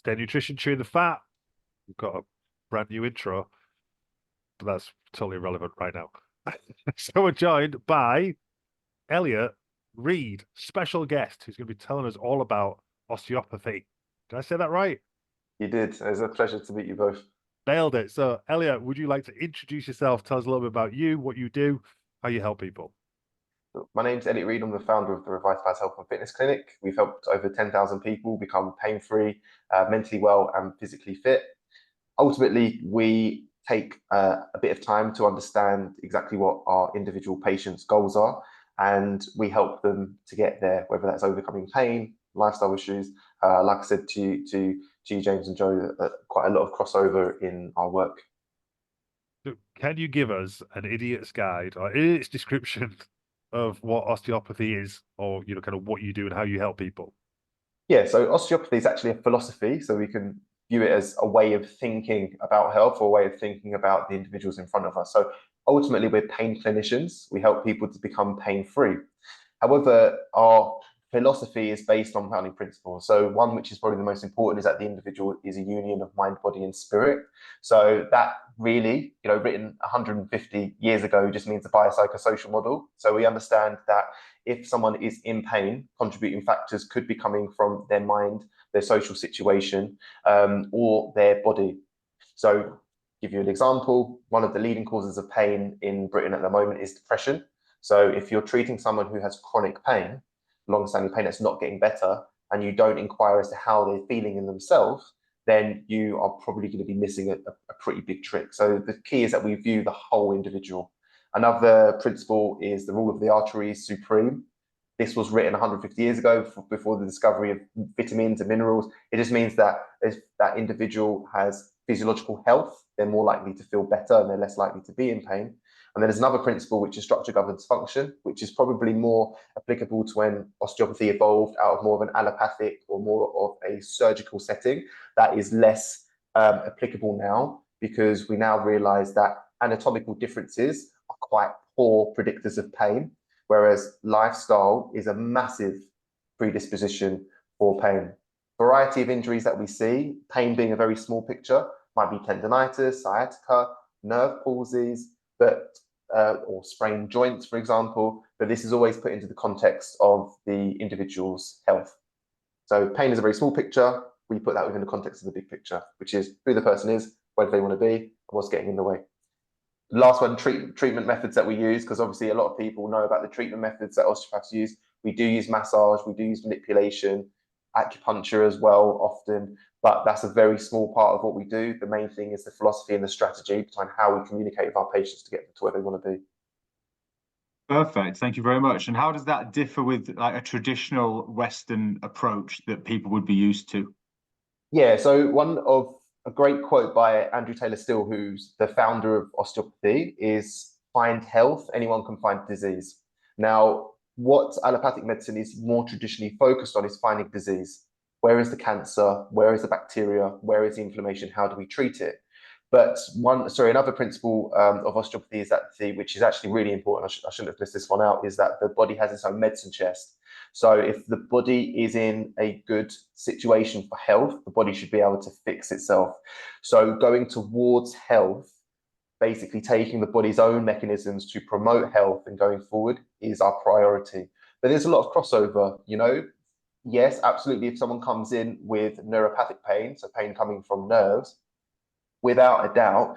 Stay Nutrition, Chewing the Fat. We've got a brand new intro, but that's totally irrelevant right now. So we're joined by Elliot Reed, special guest, who's going to be telling us all about osteopathy. Did I say that right? You did. It was a pleasure to meet you both. Nailed it. So, Elliot, would you like to introduce yourself? Tell us a little bit about you, what you do, how you help people. My name's Elliot Reed. I'm the founder of the Revitalize Health and Fitness Clinic. We've helped over 10,000 people become pain-free, mentally well, and physically fit. Ultimately, we take a bit of time to understand exactly what our individual patients' goals are, and we help them to get there, whether that's overcoming pain, lifestyle issues. Like I said to you, James and Joe, quite a lot of crossover in our work. So can you give us an idiot's guide or idiot's description of what osteopathy is, or kind of what you do and how you help people? Yeah, so osteopathy is actually a philosophy, so we can view it as a way of thinking about health or a way of thinking about the individuals in front of us. So ultimately, we're pain clinicians. We help people to become pain-free. However, our philosophy is based on founding principles. So one which is probably the most important is that the individual is a union of mind, body, and spirit. So that really, written 150 years ago, just means the biopsychosocial model. So we understand that if someone is in pain, contributing factors could be coming from their mind, their social situation, or their body. So give you an example, one of the leading causes of pain in Britain at the moment is depression. So if you're treating someone who has chronic pain, long-standing pain that's not getting better, and you don't inquire as to how they're feeling in themselves, then you are probably going to be missing a pretty big trick. So the key is that we view the whole individual. Another principle is the rule of the artery is supreme. This was written 150 years ago before the discovery of vitamins and minerals. It just means that if that individual has physiological health, they're more likely to feel better and they're less likely to be in pain. And then there's another principle, which is structure governs function, which is probably more applicable to when osteopathy evolved out of more of an allopathic or more of a surgical setting. That is less applicable now, because we now realize that anatomical differences are quite poor predictors of pain, whereas lifestyle is a massive predisposition for pain. Variety of injuries that we see, pain being a very small picture, might be tendonitis, sciatica, nerve palsies, or sprained joints, for example, but this is always put into the context of the individual's health. So pain is a very small picture. We put that within the context of the big picture, which is who the person is, where do they want to be, and what's getting in the way. Last one, treatment methods that we use, because obviously a lot of people know about the treatment methods that osteopaths use. We do use massage, we do use manipulation, acupuncture as well often, but that's a very small part of what we do. The main thing is the philosophy and the strategy behind how we communicate with our patients to get them to where they want to be. Perfect. Thank you very much. And how does that differ with like a traditional Western approach that people would be used to? Yeah, so a great quote by Andrew Taylor Still, who's the founder of osteopathy, is find health, anyone can find disease. Now, what allopathic medicine is more traditionally focused on is finding disease. Where is the cancer? Where is the bacteria? Where is the inflammation? How do we treat it? But another principle of osteopathy is that which is actually really important, I shouldn't have missed this one out, is that the body has its own medicine chest. So if the body is in a good situation for health, the body should be able to fix itself. So going towards health, basically taking the body's own mechanisms to promote health and going forward is our priority. But there's a lot of crossover, Yes, absolutely. If someone comes in with neuropathic pain, so pain coming from nerves, without a doubt,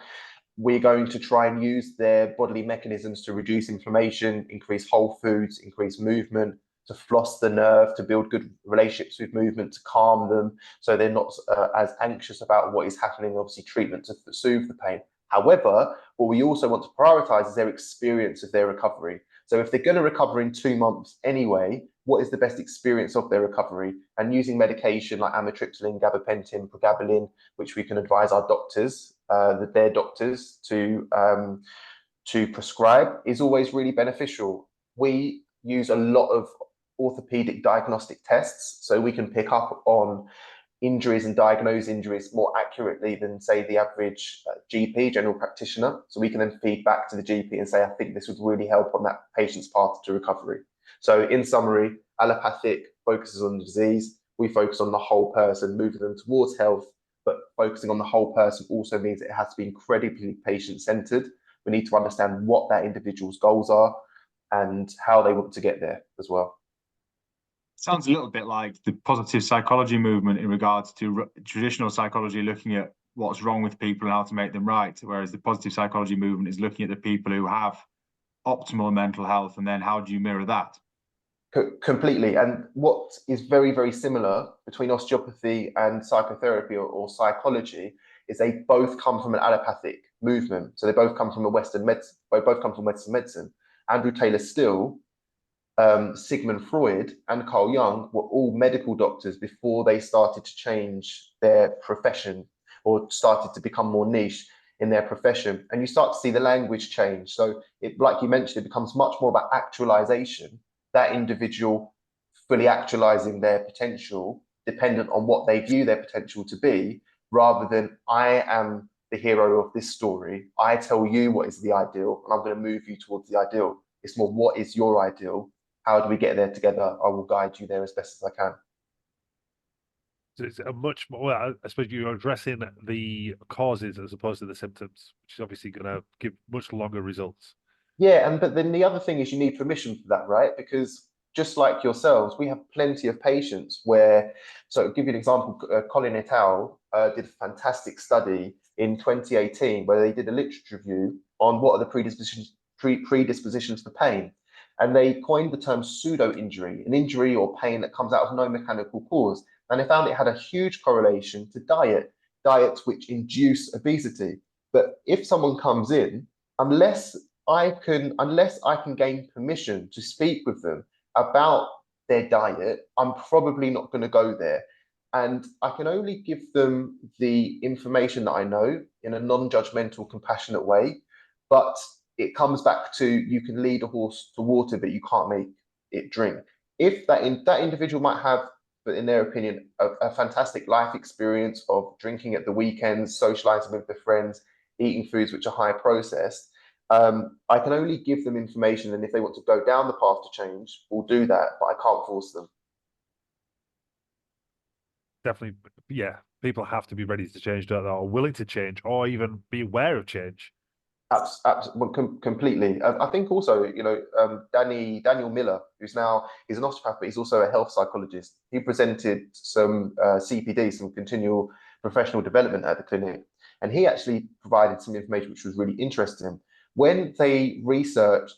we're going to try and use their bodily mechanisms to reduce inflammation, increase whole foods, increase movement, to floss the nerve, to build good relationships with movement, to calm them, so they're not as anxious about what is happening. Obviously, treatment to soothe the pain. However, what we also want to prioritize is their experience of their recovery. So if they're going to recover in 2 months anyway, what is the best experience of their recovery? And using medication like amitriptyline, gabapentin, pregabalin, which we can advise our doctors, their doctors, to prescribe, is always really beneficial. We use a lot of orthopedic diagnostic tests, so we can pick up on injuries and diagnose injuries more accurately than, say, the average GP, general practitioner. So we can then feed back to the GP and say, I think this would really help on that patient's path to recovery. So in summary, allopathic focuses on the disease, We focus on the whole person, moving them towards health, but focusing on the whole person also means it has to be incredibly patient-centered. We need to understand what that individual's goals are and how they want to get there as well. Sounds a little bit like the positive psychology movement in regards to traditional psychology, looking at what's wrong with people and how to make them right, whereas the positive psychology movement is looking at the people who have optimal mental health, and then how do you mirror that? Completely. And what is very, very similar between osteopathy and psychotherapy or psychology is they both come from an allopathic movement. So they both come from a Western medicine, both come from Western medicine. Andrew Taylor Still, Sigmund Freud, and Carl Jung were all medical doctors before they started to change their profession or started to become more niche in their profession. And you start to see the language change. So it, like you mentioned, it becomes much more about actualization, that individual fully actualizing their potential dependent on what they view their potential to be, rather than I am the hero of this story. I tell you what is the ideal, and I'm going to move you towards the ideal. It's more, what is your ideal? How do we get there together? I will guide you there as best as I can. So it's a much more, well, I suppose you're addressing the causes as opposed to the symptoms, which is obviously going to give much longer results. Yeah, and but then the other thing is you need permission for that, right? Because just like yourselves, we have plenty of patients where, so I'll give you an example, Colin et al. Did a fantastic study in 2018 where they did a literature review on what are the predispositions for pain. And they coined the term pseudo injury, an injury or pain that comes out of no mechanical cause. And they found it had a huge correlation to diets which induce obesity. But if someone comes in, unless unless I can gain permission to speak with them about their diet, I'm probably not going to go there. And I can only give them the information that I know in a non-judgmental, compassionate way. But it comes back to, you can lead a horse to water, but you can't make it drink. If that individual might have, but in their opinion, a fantastic life experience of drinking at the weekends, socializing with their friends, eating foods which are high processed, I can only give them information, and if they want to go down the path to change, we'll do that, but I can't force them. Definitely, yeah. People have to be ready to change, don't they? Or willing to change, or even be aware of change. Completely. I think also, Daniel Miller, he's an osteopath, but he's also a health psychologist. He presented some CPD, some continual professional development at the clinic, and he actually provided some information which was really interesting. When they researched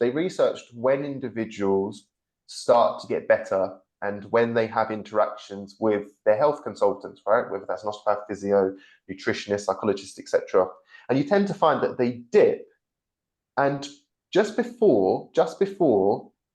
when individuals start to get better and when they have interactions with their health consultants, right? Whether that's an osteopath, physio, nutritionist, psychologist, etc. And you tend to find that they dip, and just before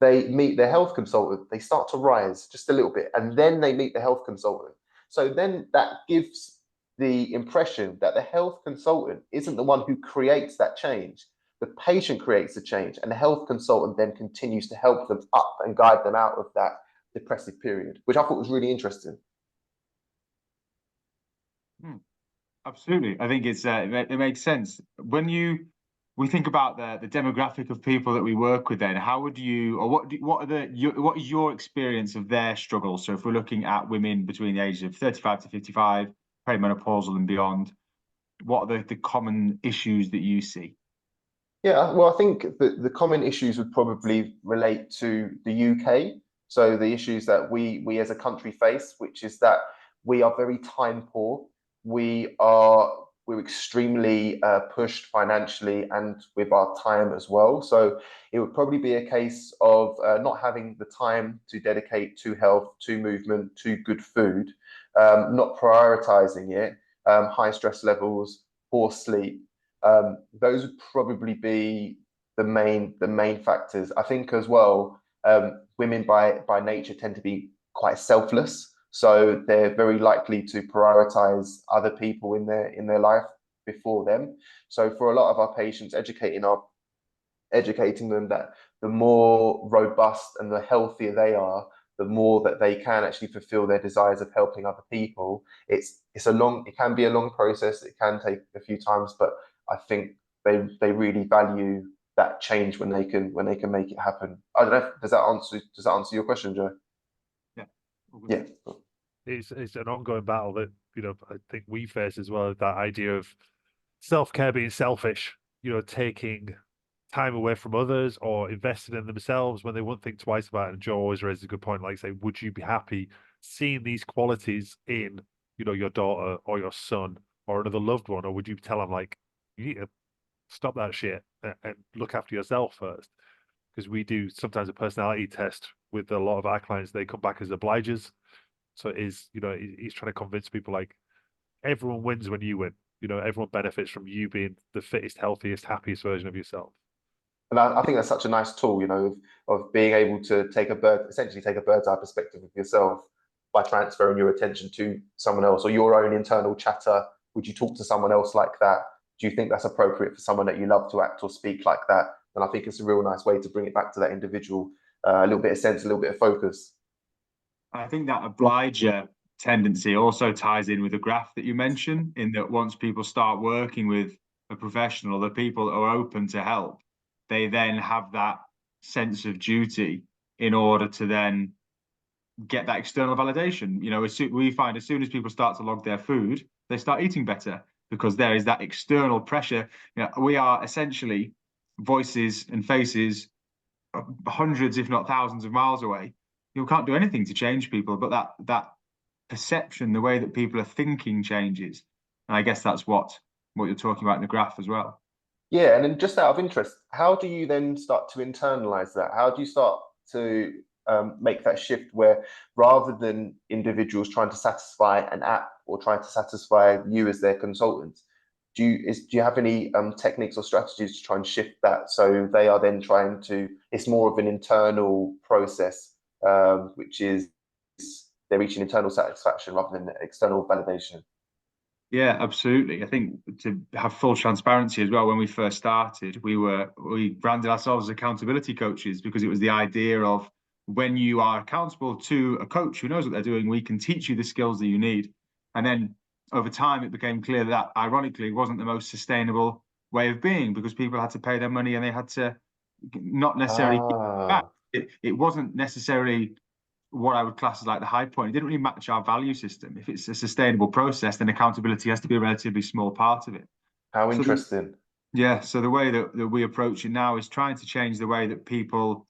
they meet their health consultant, they start to rise just a little bit, and then they meet the health consultant. So then that gives the impression that the health consultant isn't the one who creates that change. The patient creates the change, and the health consultant then continues to help them up and guide them out of that depressive period, which I thought was really interesting. Absolutely, I think it makes sense when we think about the demographic of people that we work with. Then, how would you, or what is your experience of their struggles? So, if we're looking at women between the ages of 35 to 55, perimenopausal and beyond, what are the common issues that you see? Yeah, well, I think the common issues would probably relate to the UK. So the issues that we as a country face, which is that we are very time poor. We're extremely pushed financially and with our time as well. So it would probably be a case of not having the time to dedicate to health, to movement, to good food, not prioritizing it, high stress levels, poor sleep. Those would probably be the main factors. I think as well, women by nature tend to be quite selfless, so they're very likely to prioritize other people in their life before them. So for a lot of our patients, educating them that the more robust and the healthier they are, the more that they can actually fulfill their desires of helping other people. It can be a long process. It can take a few times, but I think they really value that change when they can make it happen. I don't know. Does that answer your question, Joe? Yeah. Yeah. it's an ongoing battle that, you know, I think we face as well. That idea of self-care being selfish, you know, taking time away from others or investing in themselves when they wouldn't think twice about it. And Joe always raises a good point, like say, would you be happy seeing these qualities in, you know, your daughter or your son or another loved one, or would you tell them like, you need to stop that shit and look after yourself first? Because we do sometimes a personality test with a lot of our clients. They come back as obligers. So it is, you know, he's trying to convince people like everyone wins when you win. You know, everyone benefits from you being the fittest, healthiest, happiest version of yourself. And I think that's such a nice tool, you know, of being able to essentially take a bird's eye perspective of yourself by transferring your attention to someone else or your own internal chatter. Would you talk to someone else like that? Do you think that's appropriate for someone that you love to act or speak like that? And I think it's a real nice way to bring it back to that individual, a little bit of sense, a little bit of focus. I think that obliger tendency also ties in with the graph that you mentioned, in that once people start working with a professional, the people that are open to help, they then have that sense of duty in order to then get that external validation. You know, we find as soon as people start to log their food, they start eating better because there is that external pressure. You know, we are essentially voices and faces hundreds, if not thousands of miles away. You can't do anything to change people, but that perception, the way that people are thinking changes. And I guess that's what you're talking about in the graph as well. Yeah, and then just out of interest, how do you then start to internalize that? How do you start to make that shift where rather than individuals trying to satisfy an app or trying to satisfy you as their consultant, do you have any techniques or strategies to try and shift that so they are then trying to, it's more of an internal process, which is they're reaching internal satisfaction rather than external validation? Yeah, absolutely. I think to have full transparency as well, when we first started, we branded ourselves as accountability coaches because it was the idea of when you are accountable to a coach who knows what they're doing, we can teach you the skills that you need. And then over time, it became clear that ironically wasn't the most sustainable way of being because people had to pay their money and they had to not necessarily give it back. Ah, It wasn't necessarily what I would class as like the high point. It didn't really match our value system. If it's a sustainable process, then accountability has to be a relatively small part of it. how So interesting. so the way that we approach it now is trying to change the way that people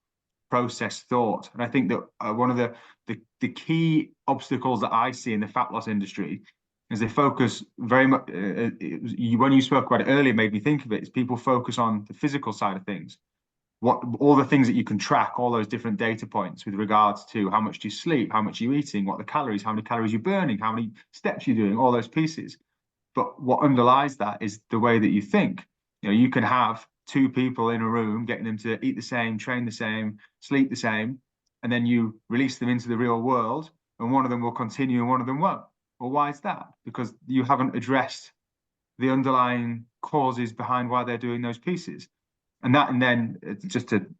process thought. And I think that one of the key obstacles that I see in the fat loss industry is they focus very much. When you spoke about it earlier, made me think of it. Is people focus on the physical side of things, what all the things that you can track, all those different data points with regards to how much do you sleep, how much are you eating, what the calories, how many calories you're burning, how many steps you're doing, all those pieces. But what underlies that is the way that you think. You know, you can have two people in a room, getting them to eat the same, train the same, sleep the same, and then you release them into the real world, and one of them will continue and one of them won't. Well, why is that? Because you haven't addressed the underlying causes behind why they're doing those pieces. And then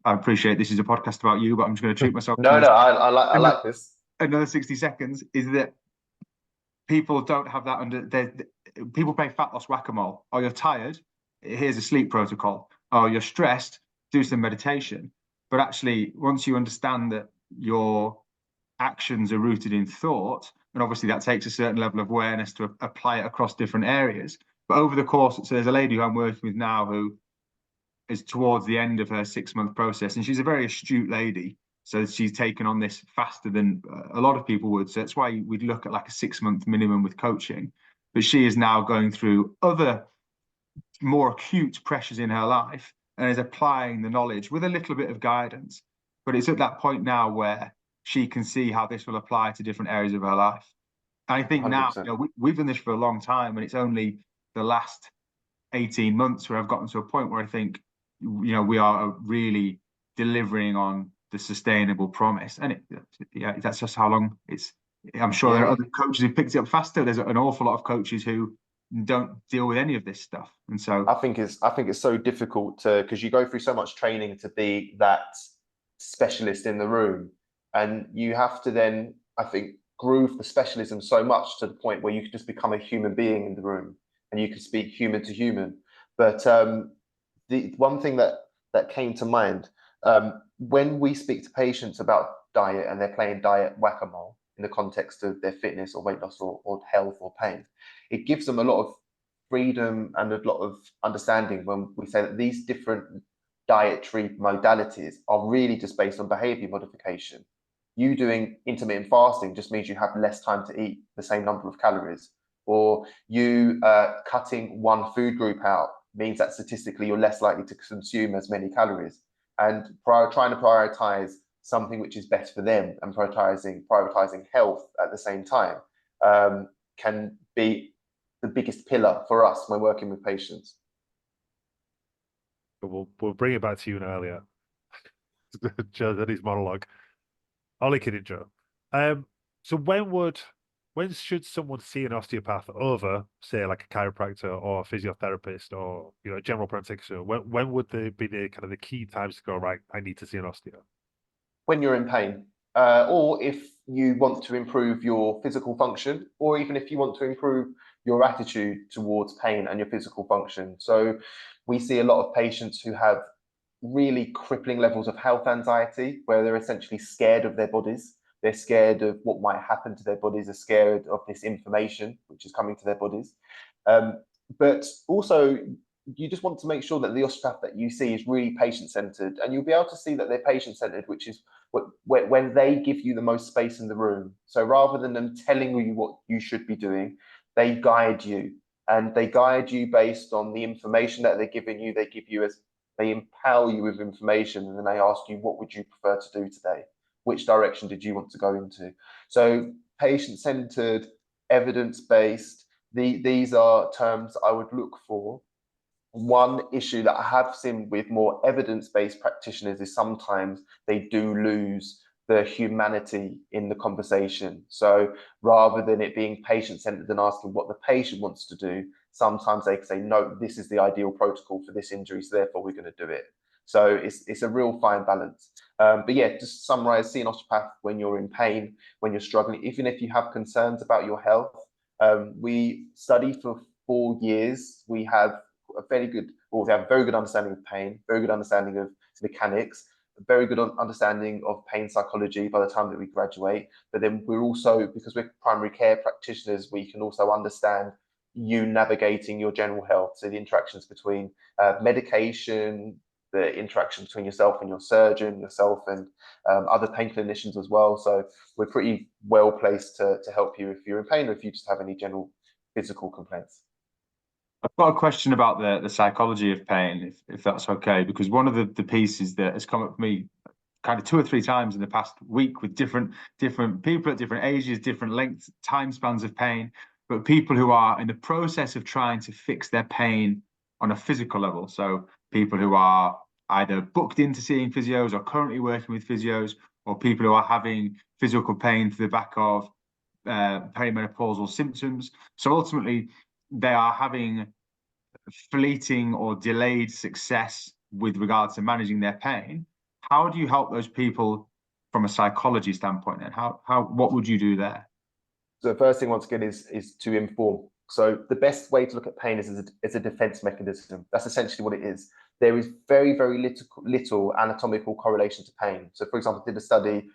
I appreciate this is a podcast about you, but I'm just going to treat myself No, no, I like this. another 60 seconds is that people don't have that people play fat loss whack-a-mole. Oh, you're tired, here's a sleep protocol. Oh, you're stressed, do some meditation. But actually, once you understand that your actions are rooted in thought, and obviously that takes a certain level of awareness to apply it across different areas. But over the course, so there's a lady who I'm working with now who is towards the end of her 6-month process, and she's a very astute lady. So she's taken on this faster than a lot of people would. So that's why we'd look at like a 6-month minimum with coaching. But she is now going through other more acute pressures in her life and is applying the knowledge with a little bit of guidance. But it's at that point now where she can see how this will apply to different areas of her life. And I think now, 100%. you know, we've done this for a long time, and it's only the last 18 months where I've gotten to a point where I think, you know, we are really delivering on the sustainable promise. And that's just how long it's. I'm sure there are Yeah. other coaches who picked it up faster. There's an awful lot of coaches who don't deal with any of this stuff, and so I think it's so difficult to, because you go through so much training to be that specialist in the room, and you have to then, I think, groove the specialism so much to the point where you can just become a human being in the room and you can speak human to human. But the one thing that came to mind, when we speak to patients about diet and they're playing diet whack-a-mole in the context of their fitness or weight loss or health or pain. It gives them a lot of freedom and a lot of understanding when we say that these different dietary modalities are really just based on behavior modification. You doing intermittent fasting just means you have less time to eat the same number of calories, or you cutting one food group out means that statistically you're less likely to consume as many calories. And trying to prioritize something which is best for them and prioritizing health at the same time can be the biggest pillar for us when working with patients. But we'll bring it back to you now, Elliot. Joe, that is monologue. Ollie kidding, Joe. So when should someone see an osteopath over, say, like a chiropractor or a physiotherapist or a general practitioner? When would they be the kind of the key times to go, right, I need to see an osteo? When you're in pain, or if you want to improve your physical function, or even if you want to improve your attitude towards pain and your physical function. So we see a lot of patients who have really crippling levels of health anxiety, where they're essentially scared of their bodies. They're scared of what might happen to their bodies, they're scared of this information which is coming to their bodies. But also, you just want to make sure that the osteopath that you see is really patient-centered, and you'll be able to see that they're patient-centered, which is when they give you the most space in the room. So rather than them telling you what you should be doing, they guide you, and they guide you based on the information that they're giving you. They empower you with information, and then they ask you, what would you prefer to do today? Which direction did you want to go into? So patient-centered, evidence-based, these are terms I would look for. One issue that I have seen with more evidence-based practitioners is sometimes they do lose the humanity in the conversation. So rather than it being patient-centered and asking what the patient wants to do, sometimes they can say, no, this is the ideal protocol for this injury, so therefore we're going to do it. So it's a real fine balance. But yeah, just to summarize, see an osteopath when you're in pain, when you're struggling, even if you have concerns about your health. We study for 4 years. We have we have a very good understanding of pain, very good understanding of mechanics, a very good understanding of pain psychology by the time that we graduate. But then we're also, because we're primary care practitioners, we can also understand you navigating your general health. So the interactions between medication, the interaction between yourself and your surgeon, yourself and other pain clinicians as well. So we're pretty well placed to help you if you're in pain or if you just have any general physical complaints. I've got a question about the psychology of pain, if that's okay, because one of the pieces that has come up for me kind of 2 or 3 times in the past week with different people at different ages, different lengths, time spans of pain, but people who are in the process of trying to fix their pain on a physical level. So people who are either booked into seeing physios or currently working with physios, or people who are having physical pain for the back of perimenopausal symptoms. So ultimately, they are having fleeting or delayed success with regards to managing their pain. How do you help those people from a psychology standpoint? And what would you do there? So the first thing, once again, is to inform. So the best way to look at pain is as a defense mechanism. That's essentially what it is. There is very, very little anatomical correlation to pain. So for example, did a study,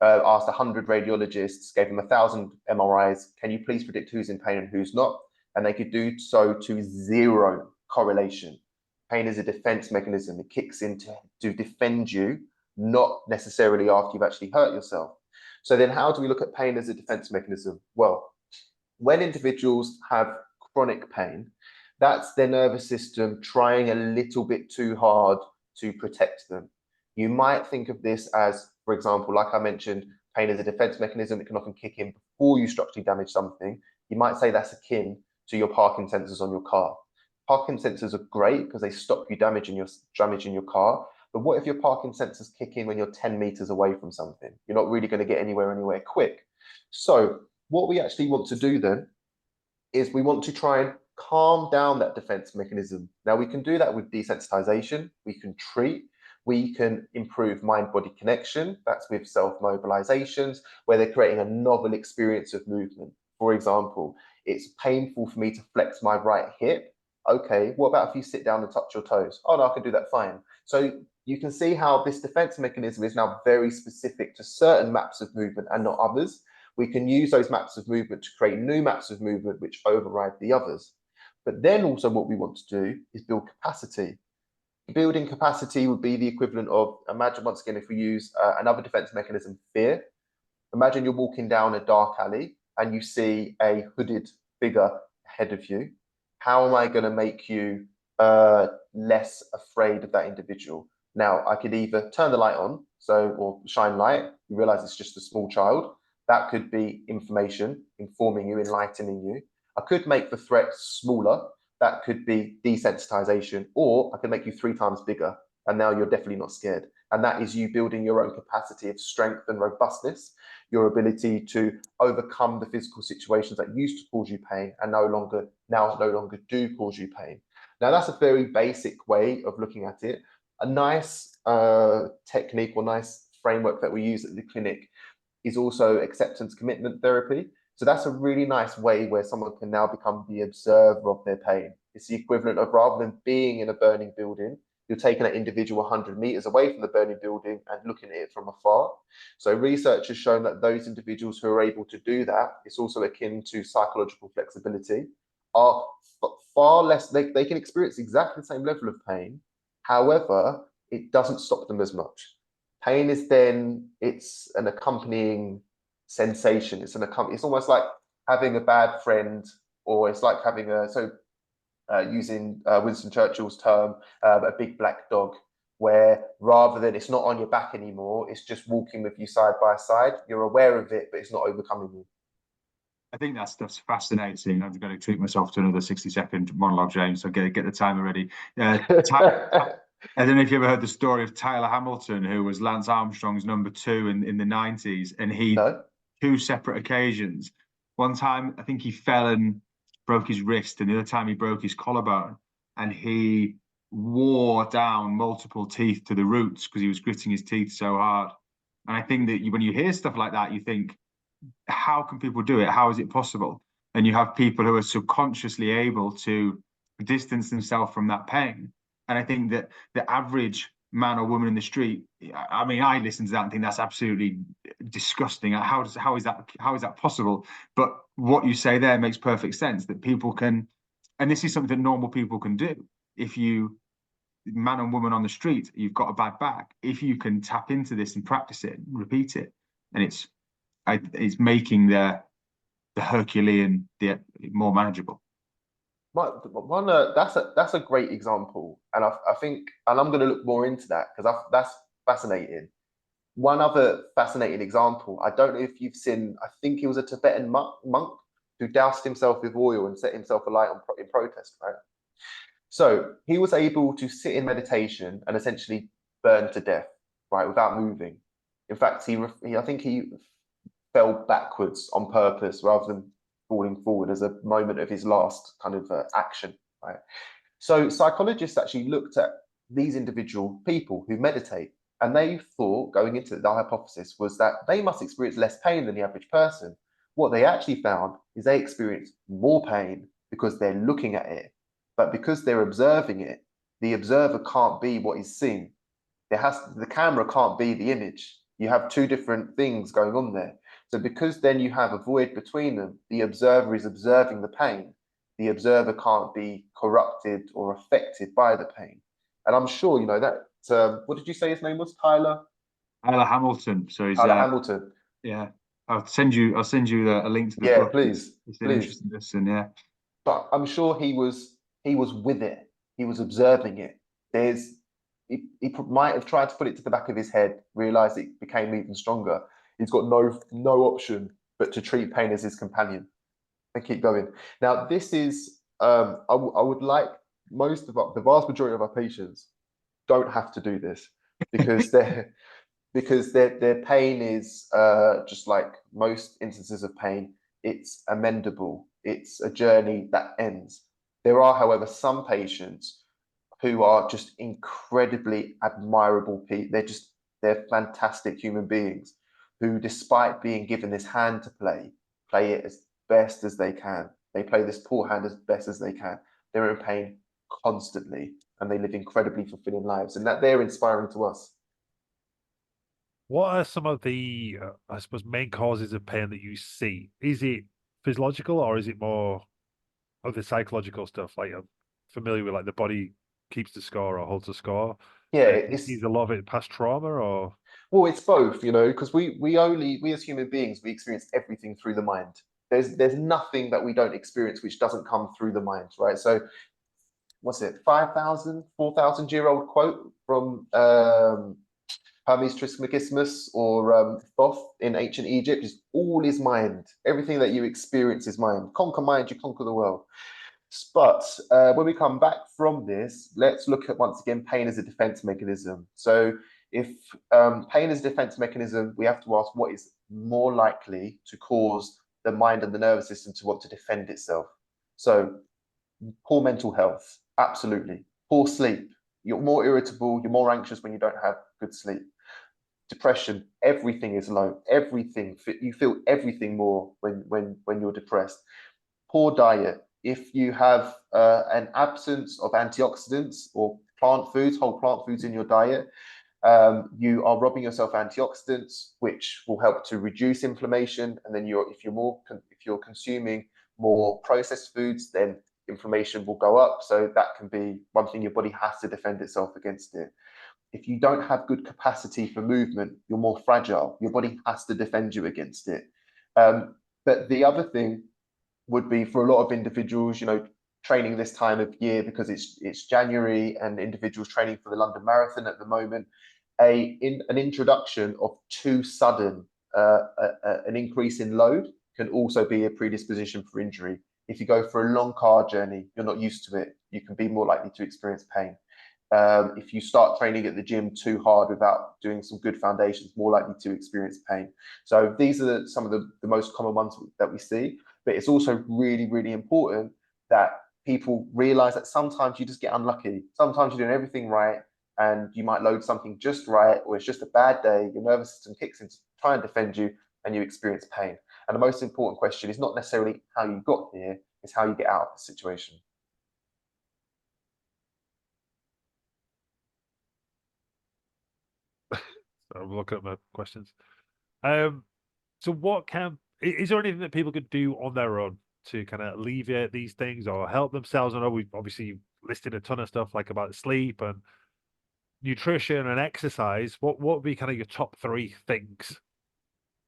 asked 100 radiologists, gave them 1,000 MRIs. Can you please predict who's in pain and who's not? And they could do so to 0 correlation. Pain is a defense mechanism. It kicks in to defend you, not necessarily after you've actually hurt yourself. So then how do we look at pain as a defense mechanism? Well, when individuals have chronic pain, that's their nervous system trying a little bit too hard to protect them. You might think of this as, for example, like I mentioned, pain is a defense mechanism. It can often kick in before you structurally damage something. You might say that's akin to your parking sensors on your car. Parking sensors are great because they stop you damaging your car. But what if your parking sensors kick in when you're 10 meters away from something? You're not really going to get anywhere quick. So what we actually want to do then is we want to try and calm down that defense mechanism. Now we can do that with desensitization. We can treat. We can improve mind-body connection. That's with self-mobilizations, where they're creating a novel experience of movement. For example, it's painful for me to flex my right hip. Okay, what about if you sit down and touch your toes? Oh, no, I can do that fine. So you can see how this defense mechanism is now very specific to certain maps of movement and not others. We can use those maps of movement to create new maps of movement which override the others. But then also what we want to do is build capacity. Building capacity would be the equivalent of, imagine once again, if we use another defense mechanism, fear. Imagine you're walking down a dark alley and you see a hooded figure ahead of you. How am I going to make you less afraid of that individual? Now, I could either turn the light on, or shine light. You realize it's just a small child. That could be information, informing you, enlightening you. I could make the threat smaller. That could be desensitization, or I can make you 3 times bigger, and now you're definitely not scared. And that is you building your own capacity of strength and robustness, your ability to overcome the physical situations that used to cause you pain and now no longer do cause you pain. Now, that's a very basic way of looking at it. A nice technique or nice framework that we use at the clinic is also acceptance commitment therapy. So that's a really nice way where someone can now become the observer of their pain. It's the equivalent of, rather than being in a burning building, you're taking that individual 100 meters away from the burning building and looking at it from afar. So research has shown that those individuals who are able to do that, it's also akin to psychological flexibility, are far less, they can experience exactly the same level of pain. However, it doesn't stop them as much. Pain is then, it's an accompanying sensation. It's almost like having a bad friend, or it's like having using Winston Churchill's term, a big black dog, where rather than, it's not on your back anymore, it's just walking with you side by side. You're aware of it, but it's not overcoming you. I think that's fascinating. I'm going to treat myself to another 60-second monologue, James. So get the timer ready. I don't know if you ever heard the story of Tyler Hamilton, who was Lance Armstrong's number 2 in the 90s, and he No? 2 separate occasions. One time, I think he fell and broke his wrist, and the other time he broke his collarbone, and he wore down multiple teeth to the roots because he was gritting his teeth so hard. And I think that when you hear stuff like that, you think, how can people do it? How is it possible? And you have people who are subconsciously able to distance themselves from that pain. And I think that the average man or woman in the street, I mean, I listen to that and think that's absolutely disgusting. How is that possible? But what you say there makes perfect sense, that people can, and this is something that normal people can do. If you, man and woman on the street, you've got a bad back, if you can tap into this and practice it, repeat it, and it's making the Herculean more manageable. That's a great example, and I think, and I'm going to look more into that because that's fascinating. One other fascinating example, I don't know if you've seen, I think he was a Tibetan monk who doused himself with oil and set himself alight in protest, right? So he was able to sit in meditation and essentially burn to death, right, without moving. In fact, I think he fell backwards on purpose rather than falling forward as a moment of his last kind of action, right? So psychologists actually looked at these individual people who meditate, and they thought, going into the hypothesis was that they must experience less pain than the average person. What they actually found is they experience more pain because they're looking at it, but because they're observing it, the observer can't be what is seen. The camera can't be the image. You have 2 different things going on there. So because then you have a void between them, the observer is observing the pain. The observer can't be corrupted or affected by the pain. And I'm sure, you know, that, what did you say his name was? Tyler Hamilton. So he's Hamilton. Yeah. I'll send you a link to the book. Please. It's an interesting listen, yeah. But I'm sure he was with it. He was observing it. He might have tried to put it to the back of his head, realized it became even stronger. He's got no option but to treat pain as his companion and keep going. Now, this is, I would like the vast majority of our patients don't have to do this because their pain is just like most instances of pain. It's amendable. It's a journey that ends. There are, however, some patients who are just incredibly admirable people. They're fantastic human beings who, despite being given this hand to play it as best as they can. They play this poor hand as best as they can. They're in pain constantly, and they live incredibly fulfilling lives, and that they're inspiring to us. What are some of the, I suppose, main causes of pain that you see? Is it physiological or is it more of the psychological stuff? Like I'm familiar with like the body keeps the score or holds the score. Yeah, Is a lot of it past trauma or well, it's both, you know, because we as human beings, we experience everything through the mind. There's nothing that we don't experience which doesn't come through the mind, right? So what's it, 5,000, 4,000 year old quote from Hermes Trismegistus or Thoth in ancient Egypt is all is mind. Everything that you experience is mind. Conquer mind, you conquer the world. But when we come back from this, let's look at once again pain as a defense mechanism. So if pain is a defense mechanism, we have to ask what is more likely to cause the mind and the nervous system to want to defend itself. So poor mental health, absolutely. Poor sleep, you're more irritable, you're more anxious when you don't have good sleep. Depression, everything is low. Everything, you feel everything more when you're depressed. Poor diet. If you have an absence of antioxidants or plant foods, whole plant foods in your diet, you are robbing yourself antioxidants, which will help to reduce inflammation. And then if you're consuming more processed foods, then inflammation will go up. So that can be one thing your body has to defend itself against it. If you don't have good capacity for movement, you're more fragile. Your body has to defend you against it. But the other thing would be for a lot of individuals, you know, training this time of year because it's January and individuals training for the London Marathon at the moment, an introduction of too sudden an increase in load can also be a predisposition for injury. If you go for a long car journey, you're not used to it, you can be more likely to experience pain. If you start training at the gym too hard without doing some good foundations, more likely to experience pain. So these are some of the most common ones that we see. But it's also really, really important that people realize that sometimes you just get unlucky. Sometimes you're doing everything right and you might load something just right, or it's just a bad day. Your nervous system kicks in to try and defend you and you experience pain. And the most important question is not necessarily how you got here, it's how you get out of the situation. I'm looking at my questions. Um, so what is there anything that people could do on their own to kind of alleviate these things or help themselves? I know we've obviously listed a ton of stuff like about sleep and nutrition and exercise. What would be kind of your top three things?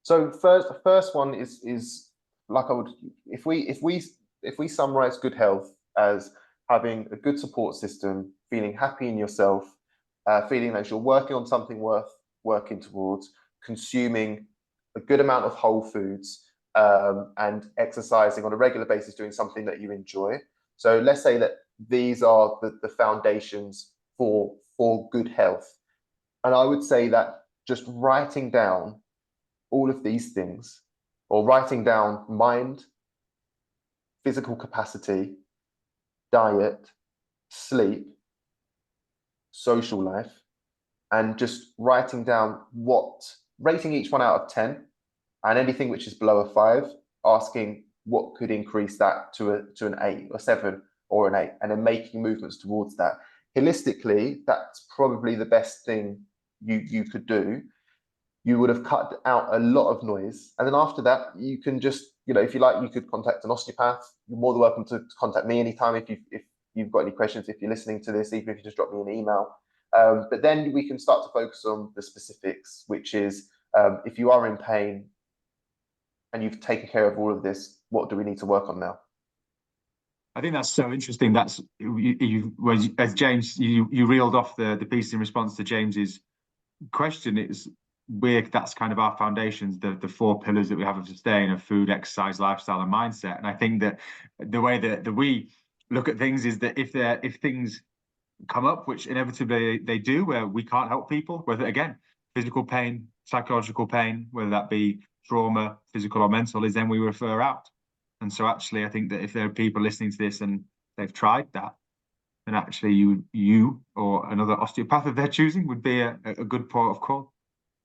So the first one is like I would if we summarize good health as having a good support system, feeling happy in yourself, feeling that you're working on something worth working towards, consuming a good amount of whole foods, and exercising on a regular basis, doing something that you enjoy. So let's say that these are the foundations for good health. And I would say that just writing down all of these things, or writing down mind, physical capacity, diet, sleep, social life, and just writing down rating each one out of 10, and anything which is below a 5, asking what could increase that to an 8 or 7 or an 8, and then making movements towards that. Holistically, that's probably the best thing you could do. You would have cut out a lot of noise. And then after that, you can just, you know, if you like, you could contact an osteopath. You're more than welcome to contact me anytime if you've got any questions, if you're listening to this, even if you just drop me an email. But then we can start to focus on the specifics, which is if you are in pain and you've taken care of all of this, what do we need to work on now? I think that's so interesting. That's as James, you reeled off the piece in response to James's question. That's kind of our foundations, the four pillars that we have of sustain of food, exercise, lifestyle, and mindset. And I think that the way that we look at things is that if things come up, which inevitably they do, where we can't help people, whether again physical pain, psychological pain, whether that be trauma, physical or mental, is then we refer out. And so actually, I think that if there are people listening to this and they've tried that, then actually you or another osteopath if they're choosing would be a good port of call.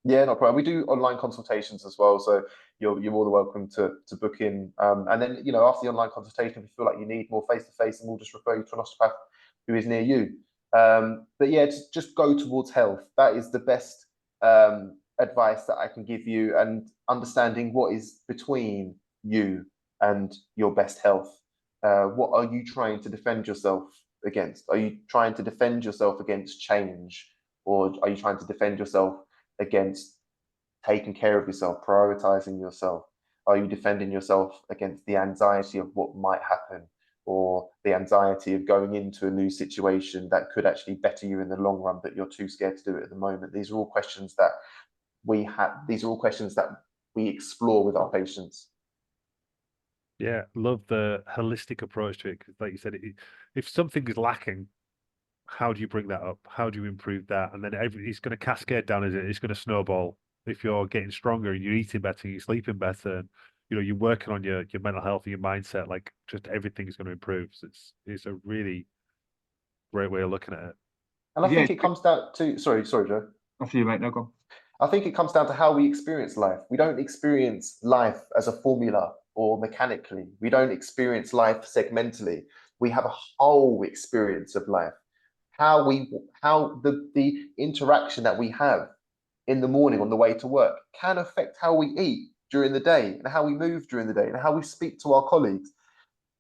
Yeah, no problem. We do online consultations as well, so you're more than welcome to book in. And then, you know, after the online consultation, if you feel like you need more face to face, and we'll just refer you to an osteopath who is near you. But yeah, just go towards health. That is the best advice that I can give you, and understanding what is between you and your best health. What are you trying to defend yourself against? Are you trying to defend yourself against change, or are you trying to defend yourself against taking care of yourself, prioritizing yourself? Are you defending yourself against the anxiety of what might happen, or the anxiety of going into a new situation that could actually better you in the long run, but you're too scared to do it at the moment? These are all questions that we have. These are all questions that we explore with our patients. Yeah, love the holistic approach to it because, like you said, if something is lacking, how do you bring that up? How do you improve that? And then it's going to cascade down, is it? It's going to snowball. If you're getting stronger, you're eating better, you're sleeping better, and you're working on your mental health and your mindset, like just everything is going to improve. So it's a really great way of looking at it. And I Yeah, think it comes down to, sorry, Joe. after you, mate. No, go on. I think it comes down to how we experience life. We don't experience life as a formula or mechanically. We don't experience life segmentally. We have a whole experience of life. How the interaction that we have in the morning on the way to work can affect how we eat during the day, and how we move during the day, and how we speak to our colleagues.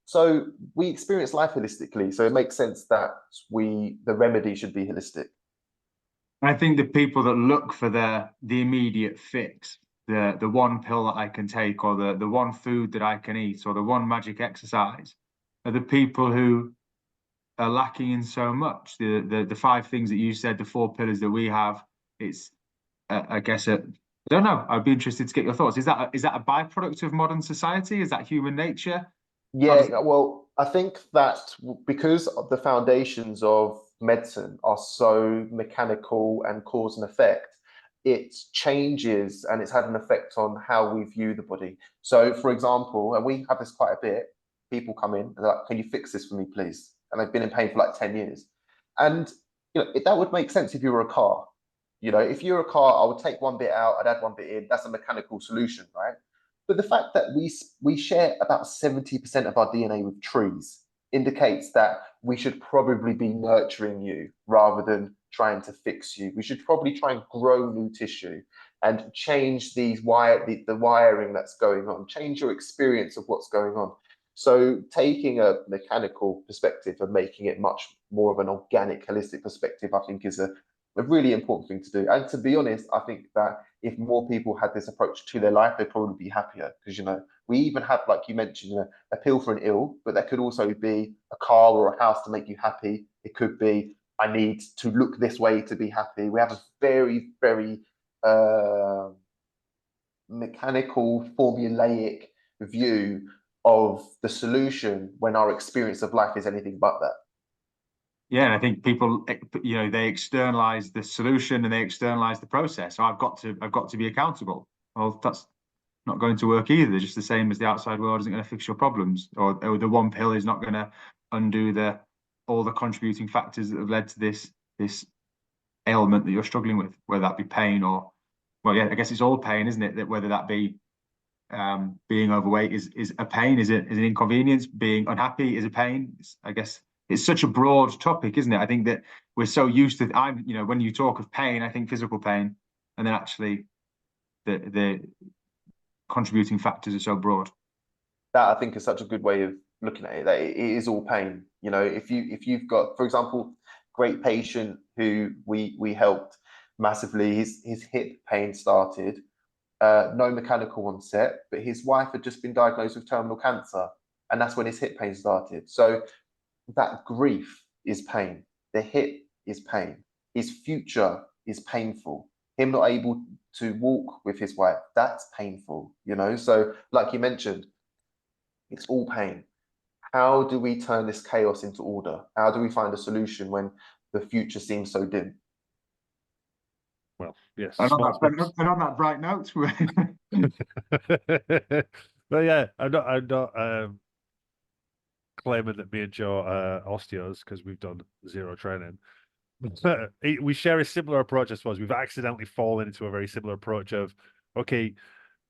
So we experience life holistically. So it makes sense that the remedy should be holistic. I think the people that look for the immediate fix, the one pill that I can take, or the one food that I can eat, or the one magic exercise, are the people who are lacking in so much. The five things that you said, the four pillars that we have. It's I guess I don't know. I'd be interested to get your thoughts. Is that a byproduct of modern society? Is that human nature? Yeah, well, I think that because of the foundations of medicine are so mechanical and cause and effect, it changes and it's had an effect on how we view the body. So, for example, and we have this quite a bit, people come in and they're like, "Can you fix this for me, please?" And they've been in pain for like 10 years. And that would make sense if you were a car. If you're a car, I would take one bit out, I'd add one bit in. That's a mechanical solution, right? But the fact that we share about 70% of our DNA with trees indicates that we should probably be nurturing you rather than trying to fix you. We should probably try and grow new tissue and change the wiring that's going on, change your experience of what's going on. So taking a mechanical perspective and making it much more of an organic, holistic perspective, I think is a really important thing to do. And to be honest, I think that if more people had this approach to their life, they'd probably be happier. Because we even have, like you mentioned, a pill for an ill, but there could also be a car or a house to make you happy. It could be, I need to look this way to be happy. We have a very, very mechanical, formulaic view of the solution when our experience of life is anything but that. Yeah, and I think people, they externalize the solution and they externalize the process. So I've got to be accountable. Well, that's not going to work either. They're just the same as the outside world isn't going to fix your problems, or the one pill is not going to undo all the contributing factors that have led to this ailment that you're struggling with, whether that be pain or, well, yeah, I guess it's all pain, isn't it? That whether that be being overweight is a pain, is an inconvenience. Being unhappy is a pain. I guess it's such a broad topic, isn't it? I think that we're so used to. When you talk of pain, I think physical pain, and then actually the contributing factors are so broad. That I think is such a good way of looking at it. That it is all pain. If you've got, for example, great patient who we helped massively. His hip pain started. No mechanical onset, but his wife had just been diagnosed with terminal cancer, and that's when his hip pain started. So that grief is pain. The hip is pain. His future is painful. Him not able to walk with his wife, that's painful, So, like you mentioned, it's all pain. How do we turn this chaos into order? How do we find a solution when the future seems so dim? Well, yes. And on that bright note, But yeah, I'm not claiming that me and Joe are osteos because we've done zero training. We share a similar approach, I suppose. We've accidentally fallen into a very similar approach of, okay,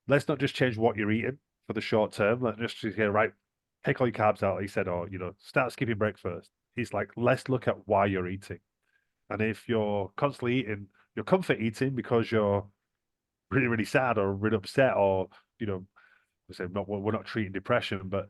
let's not just change what you're eating for the short term. Let's just say, right, take all your carbs out, like you said, or start skipping breakfast. It's like, let's look at why you're eating. And if you're constantly eating, you're comfort eating because you're really, really sad or really upset, or, you know, we're not treating depression, but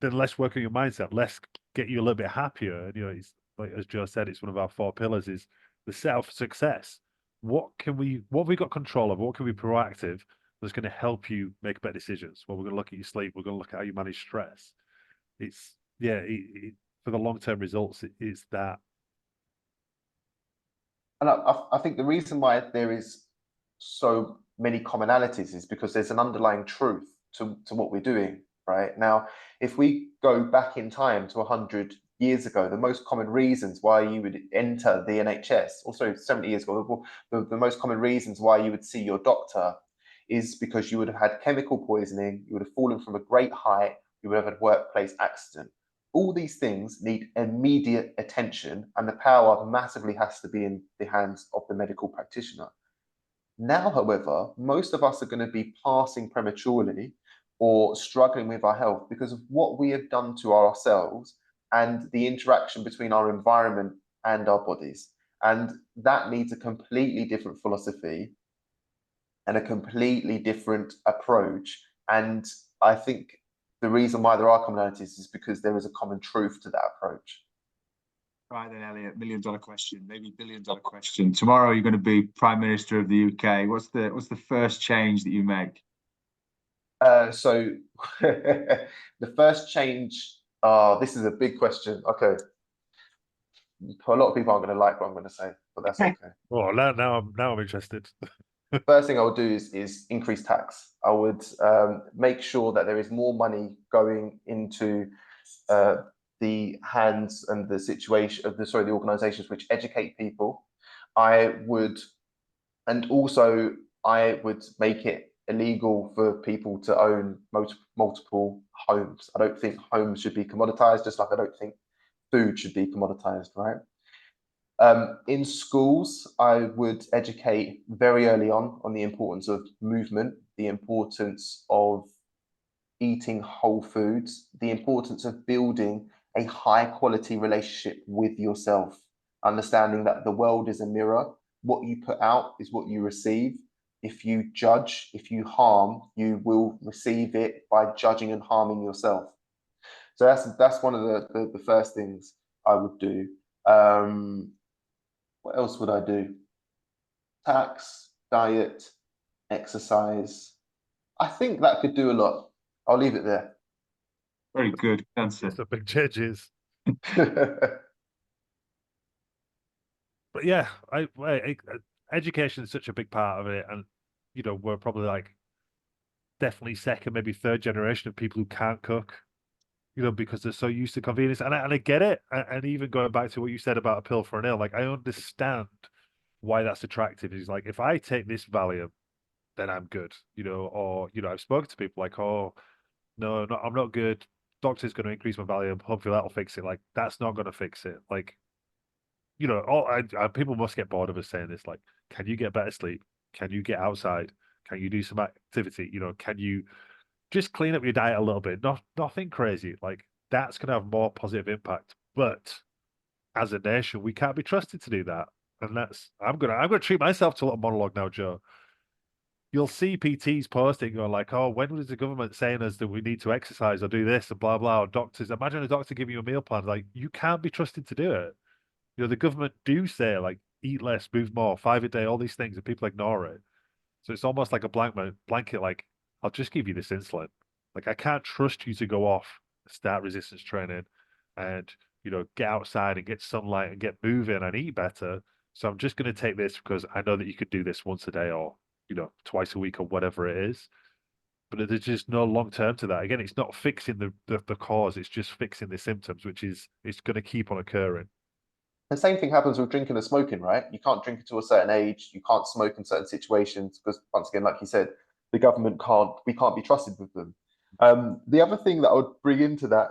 then let's work on your mindset. Let's get you a little bit happier. And, you know, it's like, as Joe said, it's one of our 4 pillars is the setup for success. What have we got control of? What can we be proactive that's going to help you make better decisions? Well, we're going to look at your sleep. We're going to look at how you manage stress. It's, yeah, for the long-term results, it's that. And I think the reason why there is so many commonalities is because there's an underlying truth to what we're doing right now. If we go back in time to 100 years ago, the most common reasons why you would enter the NHS, also 70 years ago, the most common reasons why you would see your doctor is because you would have had chemical poisoning, you would have fallen from a great height, you would have had a workplace accident. All these things need immediate attention, and the power massively has to be in the hands of the medical practitioner. Now, however, most of us are going to be passing prematurely or struggling with our health because of what we have done to ourselves and the interaction between our environment and our bodies. And that needs a completely different philosophy and a completely different approach. And I think the reason why there are commonalities is because there is a common truth to that approach. Right then, Elliot, $1 million question, maybe $1 billion question. Tomorrow you're going to be Prime Minister of the UK. What's the first change that you make? So the first change, this is a big question. Okay. A lot of people aren't going to like what I'm going to say, but that's okay. Oh, now I'm interested. First thing I would do is increase tax. I would make sure that there is more money going into the hands and the situation of the organizations which educate people. I would make it illegal for people to own multiple homes. I don't think homes should be commoditized, just like I don't think food should be commoditized, right? In schools, I would educate very early on the importance of movement, the importance of eating whole foods, the importance of building a high quality relationship with yourself, understanding that the world is a mirror. What you put out is what you receive. If you judge, if you harm, you will receive it by judging and harming yourself. So that's one of the first things I would do. What else would I do? Tax, diet, exercise. I think that could do a lot. I'll leave it there. Very good answer. That's a big changes. But yeah, education is such a big part of it, and you know we're probably like definitely second, maybe third generation of people who can't cook, you know, because they're so used to convenience. And I get it, and even going back to what you said about a pill for an ill, like I understand why that's attractive. Is like if I take this Valium, then I'm good, you know, or you know I've spoken to people like, oh no, I'm not good. Doctor's going to increase my Valium. Hopefully that'll fix it. Like that's not going to fix it. Like you know, people must get bored of us saying this. Like, can you get better sleep? Can you get outside? Can you do some activity? You know, can you just clean up your diet a little bit? Nothing crazy. Like that's going to have more positive impact. But as a nation, we can't be trusted to do that. And I'm gonna treat myself to a little monologue now, Joe. You'll see PTs posting going like, "Oh, when was the government saying us that we need to exercise or do this and blah blah?" Or doctors, imagine a doctor giving you a meal plan. Like you can't be trusted to do it. You know, the government do say like eat less, move more, 5 a day, all these things, and people ignore it. So it's almost like a blanket, like, I'll just give you this insulin. Like I can't trust you to go off, start resistance training and, you know, get outside and get sunlight and get moving and eat better. So I'm just going to take this because I know that you could do this once a day or, you know, twice a week or whatever it is. But there's just no long term to that. Again, it's not fixing the cause, it's just fixing the symptoms, which is it's going to keep on occurring. The same thing happens with drinking and smoking, right? You can't drink until a certain age. You can't smoke in certain situations because, once again, like you said, the government we can't be trusted with them. The other thing that I would bring into that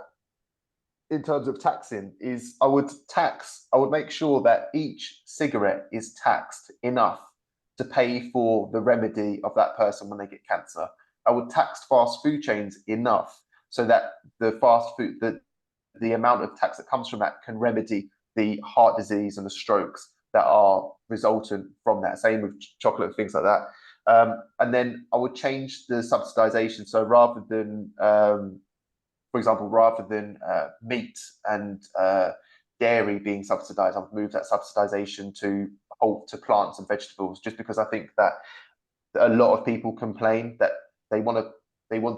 in terms of taxing is I would make sure that each cigarette is taxed enough to pay for the remedy of that person when they get cancer. I would tax fast food chains enough so that the amount of tax that comes from that can remedy the heart disease and the strokes that are resultant from that. Same with chocolate and things like that. And then I would change the subsidization. So rather than, for example, rather than meat and dairy being subsidized, I've moved that subsidization to plants and vegetables, just because I think that a lot of people complain that they want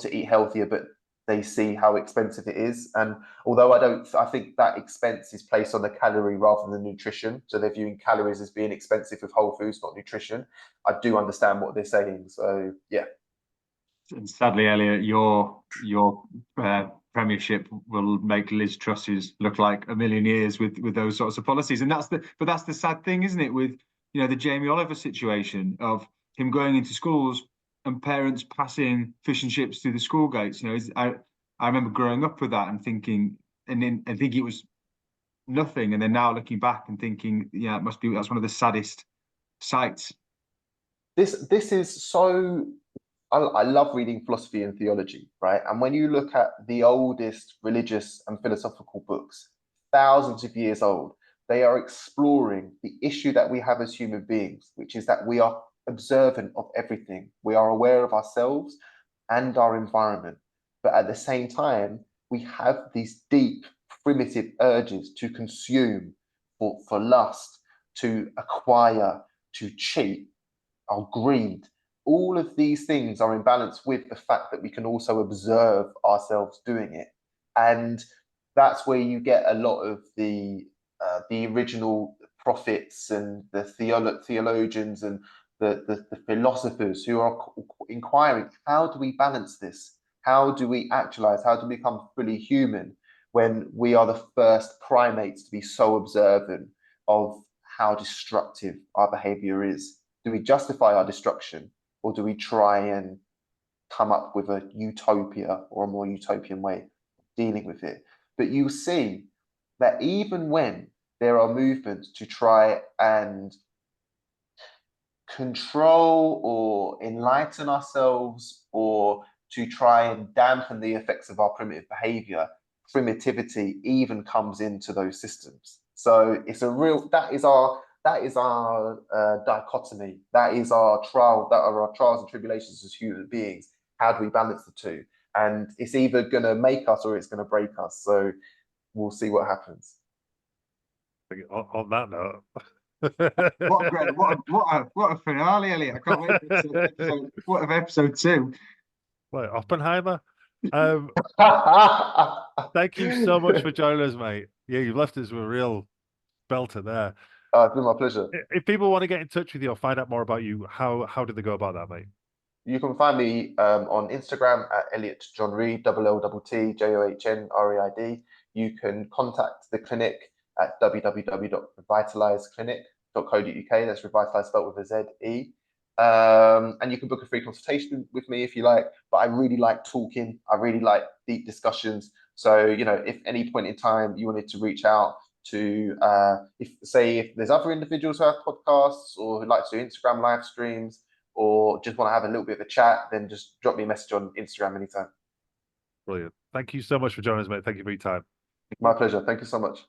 to eat healthier, but they see how expensive it is. And although I think that expense is placed on the calorie rather than nutrition. So they're viewing calories as being expensive with whole foods, not nutrition. I do understand what they're saying. So yeah. And sadly, Elliot, your premiership will make Liz Truss's look like a million years with those sorts of policies. And that's the sad thing, isn't it? With the Jamie Oliver situation of him going into schools and parents passing fish and chips through the school gates. I remember growing up with that and thinking, and thinking it was nothing, and then now looking back and thinking, yeah, that's one of the saddest sights. This is so. I love reading philosophy and theology, right? And when you look at the oldest religious and philosophical books, thousands of years old, they are exploring the issue that we have as human beings, which is that we are observant of everything. We are aware of ourselves and our environment. But at the same time, we have these deep, primitive urges to consume, for lust, to acquire, to cheat, our greed. All of these things are in balance with the fact that we can also observe ourselves doing it. And that's where you get a lot of the original prophets and the theologians and the philosophers who are inquiring, how do we balance this? How do we actualize? How do we become fully human when we are the first primates to be so observant of how destructive our behavior is? Do we justify our destruction? Or do we try and come up with a utopia or a more utopian way of dealing with it? But you see that even when there are movements to try and control or enlighten ourselves, or to try and dampen the effects of our primitive behavior, primitivity even comes into those systems. So it's that is our dichotomy. That is our trial. That are our trials and tribulations as human beings. How do we balance the two? And it's either going to make us or it's going to break us. So we'll see what happens. On that note. What a finale, Elliot! I can't wait for episode 2. Like Oppenheimer. Thank you so much for joining us, mate. Yeah, you've left us with a real belter there. It's been my pleasure. If people want to get in touch with you or find out more about you, how do they go about that, mate? You can find me on Instagram at Elliot John Reid, LLTTJOHNREID. You can contact the clinic at www.revitalizeclinic.co.uk. That's Revitalize spelled with a Z-E. And you can book a free consultation with me if you like. But I really like talking. I really like deep discussions. So, if any point in time you wanted to reach out to, if there's other individuals who have podcasts or who like to do Instagram live streams, or just want to have a little bit of a chat, then just drop me a message on Instagram anytime. Brilliant. Thank you so much for joining us, mate. Thank you for your time. My pleasure. Thank you so much.